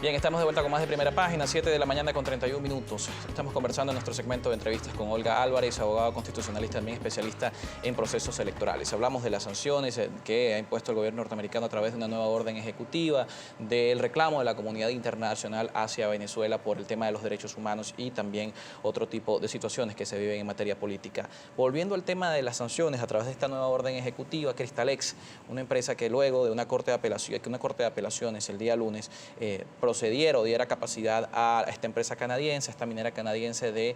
Bien, estamos de vuelta con más de Primera Página, 7 de la mañana con 31 minutos. Estamos conversando en nuestro segmento de entrevistas con Olga Álvarez, abogada constitucionalista, también especialista en procesos electorales. Hablamos de las sanciones que ha impuesto el gobierno norteamericano a través de una nueva orden ejecutiva, del reclamo de la comunidad internacional hacia Venezuela por el tema de los derechos humanos y también otro tipo de situaciones que se viven en materia política. Volviendo al tema de las sanciones a través de esta nueva orden ejecutiva, Cristalex, una empresa que luego de una corte de apelaciones el día lunes procediera o diera capacidad a esta empresa canadiense, a esta minera canadiense, de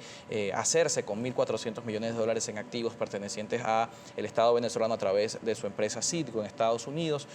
hacerse con 1.400 millones de dólares en activos pertenecientes al Estado venezolano a través de su empresa Citgo en Estados Unidos.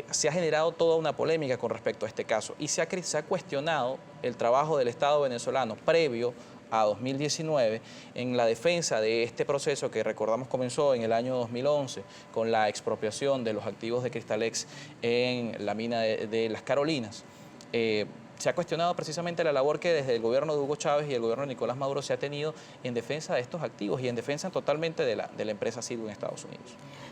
Se ha generado toda una polémica con respecto a este caso y se ha cuestionado el trabajo del Estado venezolano previo a 2019 en la defensa de este proceso que recordamos comenzó en el año 2011 con la expropiación de los activos de Cristalex en la mina de Las Carolinas. Se ha cuestionado precisamente la labor que desde el gobierno de Hugo Chávez y el gobierno de Nicolás Maduro se ha tenido en defensa de estos activos y en defensa totalmente de la empresa Citgo en Estados Unidos.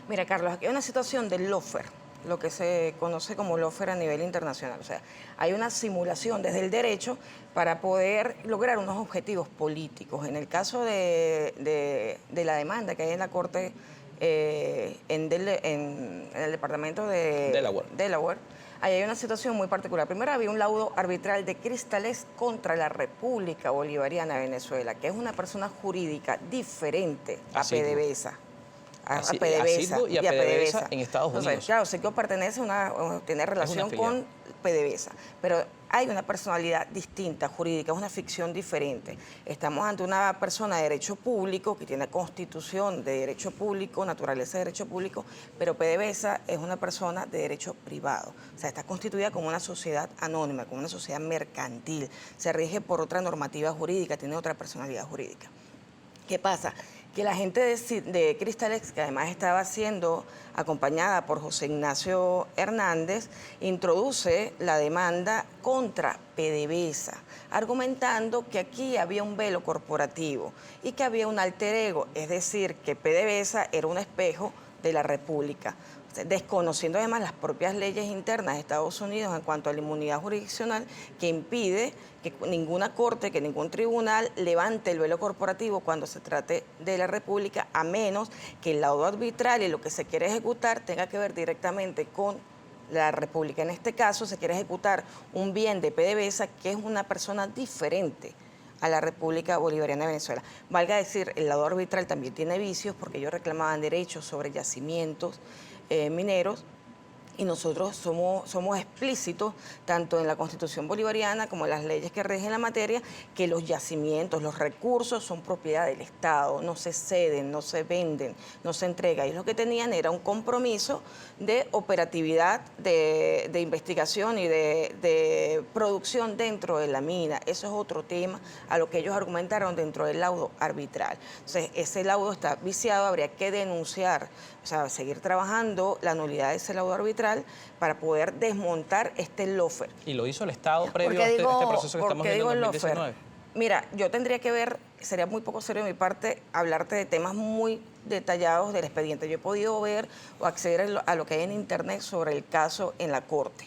Mira, Carlos, aquí hay una situación del lawfare, lo que se conoce como lawfare a nivel internacional. O sea, hay una simulación desde el derecho para poder lograr unos objetivos políticos. En el caso de la demanda que hay en la Corte en el departamento de Delaware, ahí hay una situación muy particular. Primero había un laudo arbitral de Cristalex contra la República Bolivariana de Venezuela, que es una persona jurídica diferente a PDVSA. A Citgo y a PDVSA en Estados Unidos. Entonces, claro, Citgo tiene relación con PDVSA, pero hay una personalidad distinta, jurídica, es una ficción diferente. Estamos ante una persona de derecho público que tiene constitución de derecho público, naturaleza de derecho público, pero PDVSA es una persona de derecho privado. O sea, está constituida como una sociedad anónima, como una sociedad mercantil. Se rige por otra normativa jurídica, tiene otra personalidad jurídica. ¿Qué pasa? Que la gente de Cristalex, que además estaba siendo acompañada por José Ignacio Hernández, introduce la demanda contra PDVSA, argumentando que aquí había un velo corporativo y que había un alter ego, es decir, que PDVSA era un espejo de la República, desconociendo además las propias leyes internas de Estados Unidos en cuanto a la inmunidad jurisdiccional, que impide que ninguna corte, que ningún tribunal levante el velo corporativo cuando se trate de la República, a menos que el laudo arbitral y lo que se quiere ejecutar tenga que ver directamente con la República. En este caso se quiere ejecutar un bien de PDVSA que es una persona diferente a la República Bolivariana de Venezuela. Valga decir, el laudo arbitral también tiene vicios porque ellos reclamaban derechos sobre yacimientos mineros, y nosotros somos explícitos, tanto en la Constitución bolivariana como en las leyes que rigen la materia, que los yacimientos, los recursos son propiedad del Estado, no se ceden, no se venden, no se entregan. Y lo que tenían era un compromiso de operatividad, de investigación y de producción dentro de la mina. Eso es otro tema a lo que ellos argumentaron dentro del laudo arbitral. Entonces, ese laudo está viciado, habría que denunciar, o sea, seguir trabajando la nulidad de ese laudo arbitral para poder desmontar este lawfare. ¿Y lo hizo el Estado previo a este proceso que estamos viendo en 2019? Mira, yo tendría que ver, sería muy poco serio de mi parte, hablarte de temas muy detallados del expediente. Yo he podido ver o acceder a lo que hay en Internet sobre el caso en la Corte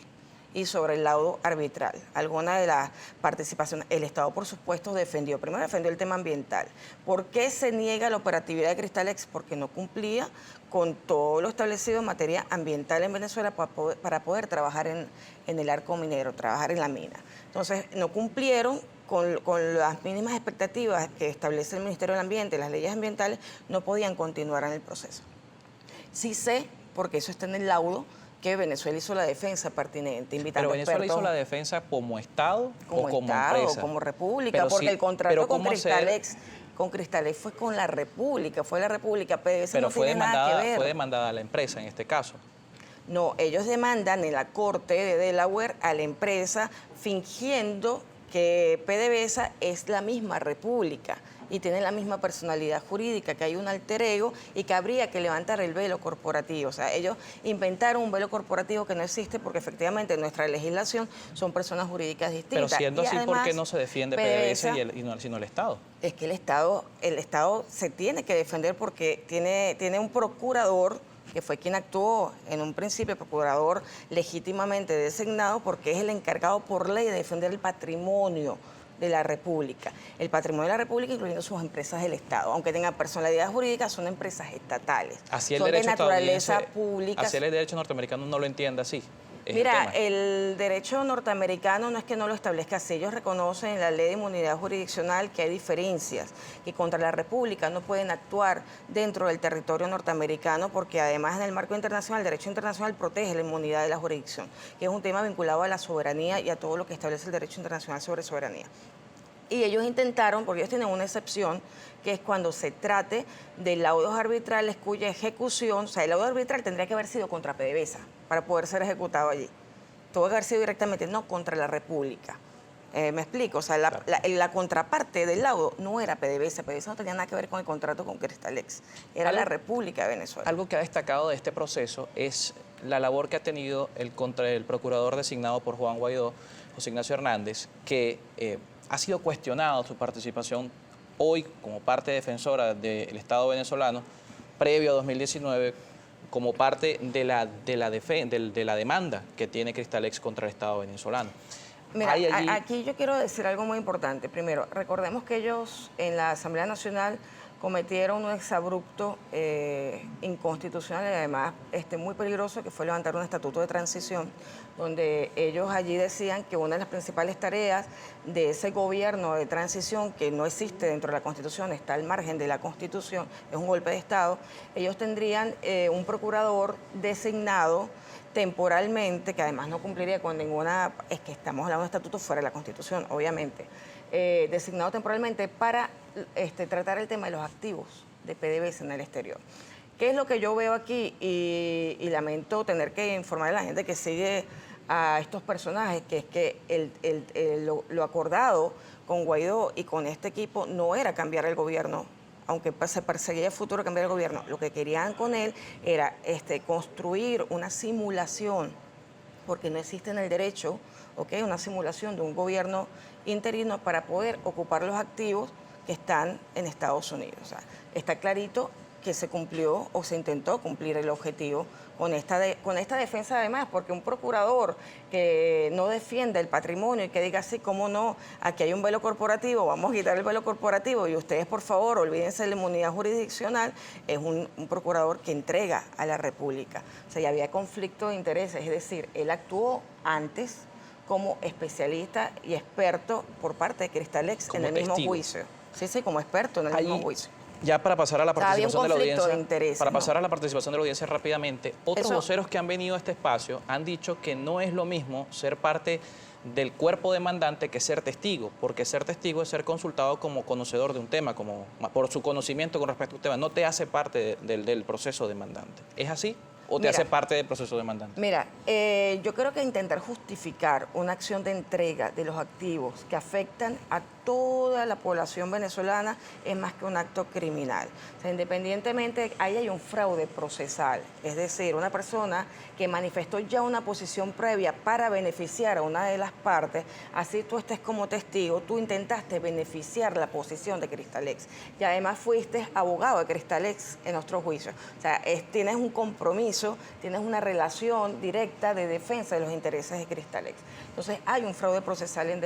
y sobre el laudo arbitral. Alguna de las participaciones, el Estado, por supuesto, primero defendió el tema ambiental. ¿Por qué se niega la operatividad de Cristalex? Porque no cumplía con todo lo establecido en materia ambiental en Venezuela para poder trabajar en el arco minero, trabajar en la mina. Entonces, no cumplieron con las mínimas expectativas que establece el Ministerio del Ambiente, las leyes ambientales, no podían continuar en el proceso. Sí sé, porque eso está en el laudo, que Venezuela hizo la defensa pertinente, invitando ¿Pero Venezuela hizo la defensa como Estado o como empresa? Como república, porque el contrato con Cristalex fue con la República, fue la República, PDVSA no tiene nada que ver. ¿Fue demandada la empresa en este caso? No, ellos demandan en la Corte de Delaware a la empresa fingiendo que PDVSA es la misma República y tiene la misma personalidad jurídica, que hay un alter ego y que habría que levantar el velo corporativo. O sea, ellos inventaron un velo corporativo que no existe porque efectivamente en nuestra legislación son personas jurídicas distintas. Pero siendo así, ¿por qué no se defiende PDVSA sino el Estado? Es que el Estado se tiene que defender porque tiene un procurador que fue quien actuó en un principio, el procurador legítimamente designado, porque es el encargado por ley de defender el patrimonio de la República. El patrimonio de la República, incluyendo sus empresas del Estado. Aunque tengan personalidad jurídica, son empresas estatales. Así el son de derecho naturaleza pública. Así el derecho norteamericano no lo entiende así. Mira, el derecho norteamericano no es que no lo establezca así. Ellos reconocen en la ley de inmunidad jurisdiccional que hay diferencias, que contra la República no pueden actuar dentro del territorio norteamericano, porque además en el marco internacional, el derecho internacional protege la inmunidad de la jurisdicción, que es un tema vinculado a la soberanía y a todo lo que establece el derecho internacional sobre soberanía. Y ellos intentaron, porque ellos tienen una excepción, que es cuando se trate de laudos arbitrales cuya ejecución, o sea, el laudo arbitral tendría que haber sido contra PDVSA para poder ser ejecutado allí. Tuvo que haber sido directamente, no contra la República. ¿Me explico? O sea, la contraparte del laudo no era PDVSA. PDVSA no tenía nada que ver con el contrato con Cristalex. Era la República de Venezuela. Algo que ha destacado de este proceso es la labor que ha tenido el procurador designado por Juan Guaidó, José Ignacio Hernández, que ha sido cuestionado su participación hoy como parte defensora del Estado venezolano, previo a 2019, como parte de la demanda que tiene Cristalex contra el Estado venezolano. Mira, aquí yo quiero decir algo muy importante. Primero, recordemos que ellos en la Asamblea Nacional cometieron un exabrupto inconstitucional y además muy peligroso, que fue levantar un estatuto de transición, donde ellos allí decían que una de las principales tareas de ese gobierno de transición, que no existe dentro de la Constitución, está al margen de la Constitución, es un golpe de Estado, ellos tendrían un procurador designado temporalmente, que además no cumpliría con ninguna, es que estamos hablando de estatuto fuera de la Constitución, obviamente, designado temporalmente para tratar el tema de los activos de PDVSA en el exterior. ¿Qué es lo que yo veo aquí? Y lamento tener que informar a la gente que sigue a estos personajes, que es que lo acordado con Guaidó y con este equipo no era cambiar el gobierno, aunque se perseguía el futuro cambiar el gobierno. Lo que querían con él era construir una simulación, porque no existe en el derecho, una simulación de un gobierno interino para poder ocupar los activos que están en Estados Unidos. O sea, está clarito que se cumplió o se intentó cumplir el objetivo con esta defensa además, porque un procurador que no defienda el patrimonio y que diga así, cómo no, aquí hay un velo corporativo, vamos a quitar el velo corporativo y ustedes por favor olvídense de la inmunidad jurisdiccional, es un procurador que entrega a la República. O sea, ya había conflicto de intereses, es decir, él actuó antes como especialista y experto por parte de Cristalex en el mismo juicio. Sí, como experto en el mismo juicio. Ya para pasar a la participación de la audiencia, para a la participación de la audiencia rápidamente, otros voceros que han venido a este espacio han dicho que no es lo mismo ser parte del cuerpo demandante que ser testigo, porque ser testigo es ser consultado como conocedor de un tema, por su conocimiento con respecto a un tema, no te hace parte del proceso demandante. ¿Es así? ¿O te hace parte del proceso demandante? Mira, yo creo que intentar justificar una acción de entrega de los activos que afectan a toda la población venezolana es más que un acto criminal. O sea, independientemente, ahí hay un fraude procesal. Es decir, una persona que manifestó ya una posición previa para beneficiar a una de las partes, así tú estés como testigo, tú intentaste beneficiar la posición de Cristalex. Y además fuiste abogado de Cristalex en nuestro juicio. O sea, tienes un compromiso, tienes una relación directa de defensa de los intereses de Cristalex. Entonces, hay un fraude procesal en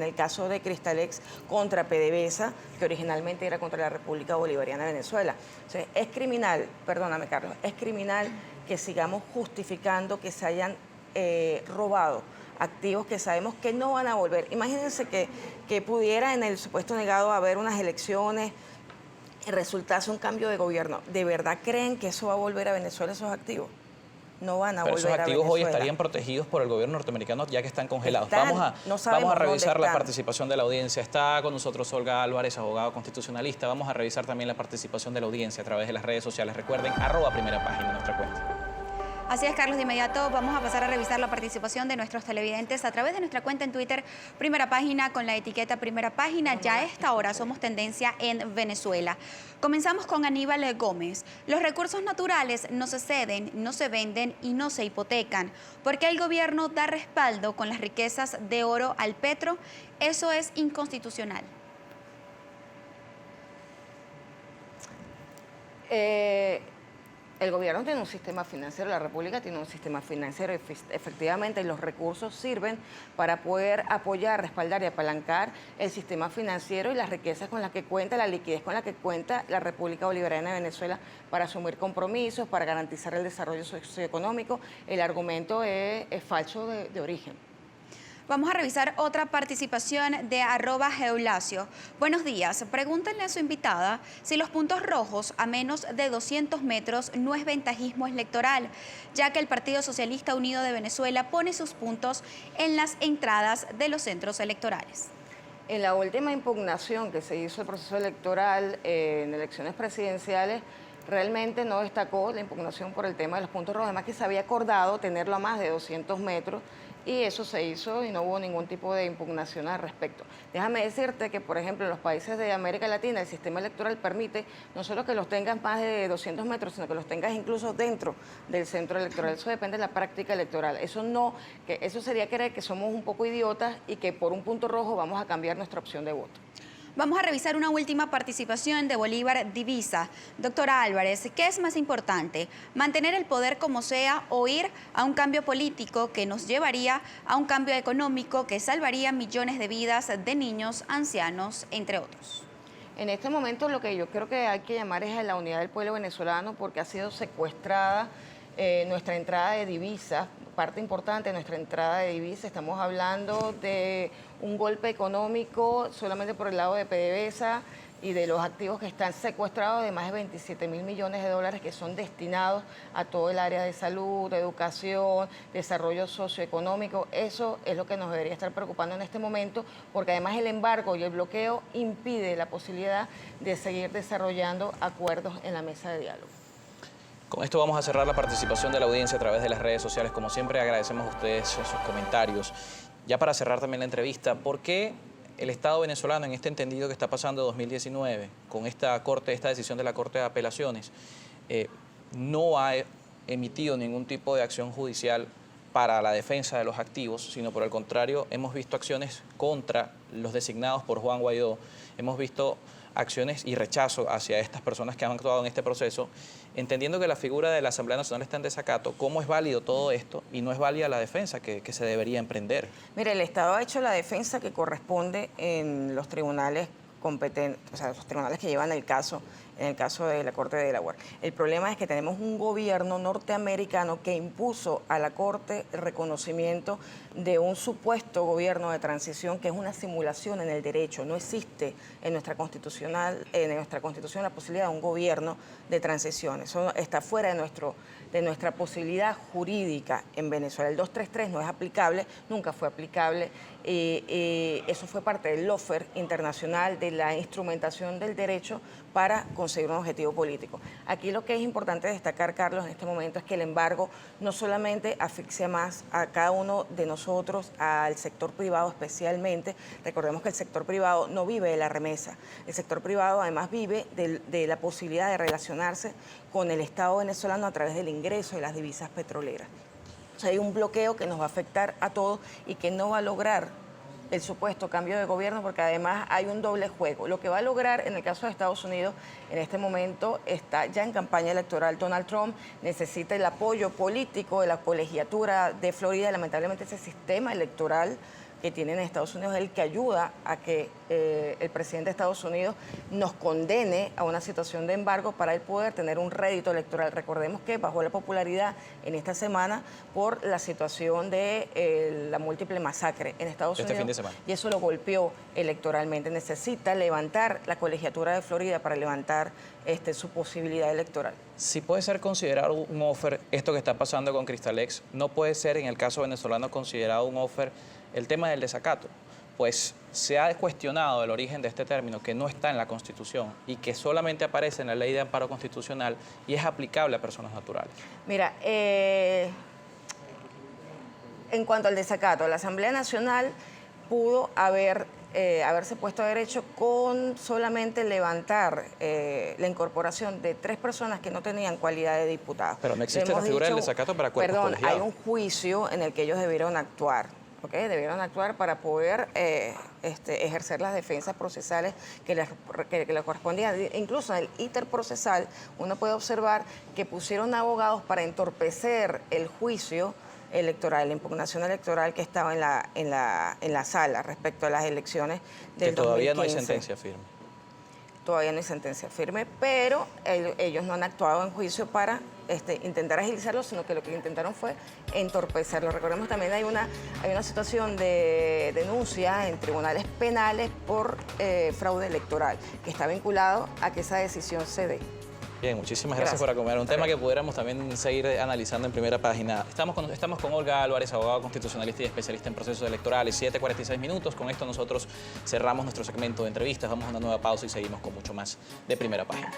el caso de Cristalex contra PDVSA, que originalmente era contra la República Bolivariana de Venezuela. Entonces, es criminal, perdóname Carlos, es criminal que sigamos justificando que se hayan robado activos que sabemos que no van a volver. Imagínense que pudiera en el supuesto negado haber unas elecciones y resultase un cambio de gobierno. ¿De verdad creen que eso va a volver a Venezuela, esos activos? No van a volver a Venezuela. Esos activos hoy estarían protegidos por el gobierno norteamericano ya que están congelados. Vamos a revisar la participación de la audiencia. Está con nosotros Olga Álvarez, abogado constitucionalista. Vamos a revisar también la participación de la audiencia a través de las redes sociales. Recuerden, @primerapágina, nuestra cuenta. Así es, Carlos, de inmediato vamos a pasar a revisar la participación de nuestros televidentes a través de nuestra cuenta en Twitter, Primera Página, con la etiqueta Primera Página. Ya a esta hora somos tendencia en Venezuela. Comenzamos con Aníbal Gómez. Los recursos naturales no se ceden, no se venden y no se hipotecan. ¿Por qué el gobierno da respaldo con las riquezas de oro al petro? Eso es inconstitucional. El gobierno tiene un sistema financiero, la República tiene un sistema financiero y efectivamente los recursos sirven para poder apoyar, respaldar y apalancar el sistema financiero y las riquezas con las que cuenta, la liquidez con la que cuenta la República Bolivariana de Venezuela para asumir compromisos, para garantizar el desarrollo socioeconómico. El argumento es falso de origen. Vamos a revisar otra participación de @Geulasio. Buenos días. Pregúntenle a su invitada si los puntos rojos a menos de 200 metros no es ventajismo electoral, ya que el Partido Socialista Unido de Venezuela pone sus puntos en las entradas de los centros electorales. En la última impugnación que se hizo el proceso electoral en elecciones presidenciales, realmente no destacó la impugnación por el tema de los puntos rojos, además que se había acordado tenerlo a más de 200 metros y eso se hizo y no hubo ningún tipo de impugnación al respecto. Déjame decirte que, por ejemplo, en los países de América Latina el sistema electoral permite no solo que los tengas más de 200 metros, sino que los tengas incluso dentro del centro electoral. Eso depende de la práctica electoral. Eso sería creer que somos un poco idiotas y que por un punto rojo vamos a cambiar nuestra opción de voto. Vamos a revisar una última participación de Bolívar Divisa. Doctora Álvarez, ¿qué es más importante? ¿Mantener el poder como sea o ir a un cambio político que nos llevaría a un cambio económico que salvaría millones de vidas de niños, ancianos, entre otros? En este momento lo que yo creo que hay que llamar es a la unidad del pueblo venezolano porque ha sido secuestrada nuestra entrada de divisas, parte importante de nuestra entrada de divisas. Estamos hablando de un golpe económico solamente por el lado de PDVSA y de los activos que están secuestrados de más de 27.000 millones de dólares que son destinados a todo el área de salud, educación, desarrollo socioeconómico. Eso es lo que nos debería estar preocupando en este momento, porque además el embargo y el bloqueo impide la posibilidad de seguir desarrollando acuerdos en la mesa de diálogo. Con esto vamos a cerrar la participación de la audiencia a través de las redes sociales. Como siempre, agradecemos a ustedes sus comentarios. Ya para cerrar también la entrevista, ¿por qué el Estado venezolano, en este entendido que está pasando 2019, con esta decisión de la Corte de Apelaciones, no ha emitido ningún tipo de acción judicial para la defensa de los activos, sino por el contrario, hemos visto acciones contra los designados por Juan Guaidó, hemos visto acciones y rechazo hacia estas personas que han actuado en este proceso, entendiendo que la figura de la Asamblea Nacional está en desacato? ¿Cómo es válido todo esto y no es válida la defensa que se debería emprender? Mire, el Estado ha hecho la defensa que corresponde en los tribunales competentes, o sea, los tribunales que llevan el caso, en el caso de la Corte de Delaware. El problema es que tenemos un gobierno norteamericano que impuso a la Corte el reconocimiento de un supuesto gobierno de transición que es una simulación en el derecho. No existe en nuestra constitución la posibilidad de un gobierno de transición. Eso está fuera de nuestra posibilidad jurídica en Venezuela. El 233 no es aplicable, nunca fue aplicable. Eso fue parte del lawfare internacional, de la instrumentación del derecho para conseguir un objetivo político. Aquí lo que es importante destacar, Carlos, en este momento es que el embargo no solamente asfixia más a cada uno de nosotros, al sector privado especialmente. Recordemos que el sector privado no vive de la remesa. El sector privado además vive de la posibilidad de relacionarse con el Estado venezolano a través del ingreso de las divisas petroleras. O sea, hay un bloqueo que nos va a afectar a todos y que no va a lograr el supuesto cambio de gobierno, porque además hay un doble juego. Lo que va a lograr en el caso de Estados Unidos, en este momento está ya en campaña electoral Donald Trump, necesita el apoyo político de la colegiatura de Florida. Lamentablemente ese sistema electoral que tienen en Estados Unidos es el que ayuda a que el presidente de Estados Unidos nos condene a una situación de embargo para él poder tener un rédito electoral. Recordemos que bajó la popularidad en esta semana por la situación de la múltiple masacre en Estados Unidos. Fin de semana. Y eso lo golpeó electoralmente. Necesita levantar la colegiatura de Florida para levantar su posibilidad electoral. Si puede ser considerado un offer esto que está pasando con Cristalex, no puede ser en el caso venezolano considerado un offer el tema del desacato, pues se ha cuestionado el origen de este término que no está en la Constitución y que solamente aparece en la Ley de Amparo Constitucional y es aplicable a personas naturales. Mira, en cuanto al desacato, la Asamblea Nacional pudo haberse puesto a derecho con solamente levantar la incorporación de 3 personas que no tenían cualidad de diputados. Pero no existe la figura del desacato para cuerpos colegiados. Hay un juicio en el que ellos debieron actuar. ¿ok? Debieron actuar para poder ejercer las defensas procesales que les correspondían. Incluso en el íter procesal uno puede observar que pusieron abogados para entorpecer el juicio electoral, la impugnación electoral que estaba en la sala respecto a las elecciones del 2015. Que todavía no hay sentencia firme. Todavía no hay sentencia firme, pero ellos no han actuado en juicio para intentar agilizarlo, sino que lo que intentaron fue entorpecerlo. Recordemos también hay una situación de denuncia en tribunales penales por fraude electoral, que está vinculado a que esa decisión se dé. Bien, muchísimas gracias por acompañar. Un tema que pudiéramos también seguir analizando en primera página. Estamos con Olga Álvarez, abogada constitucionalista y especialista en procesos electorales. 7:46 minutos. Con esto nosotros cerramos nuestro segmento de entrevistas. Vamos a una nueva pausa y seguimos con mucho más de primera página.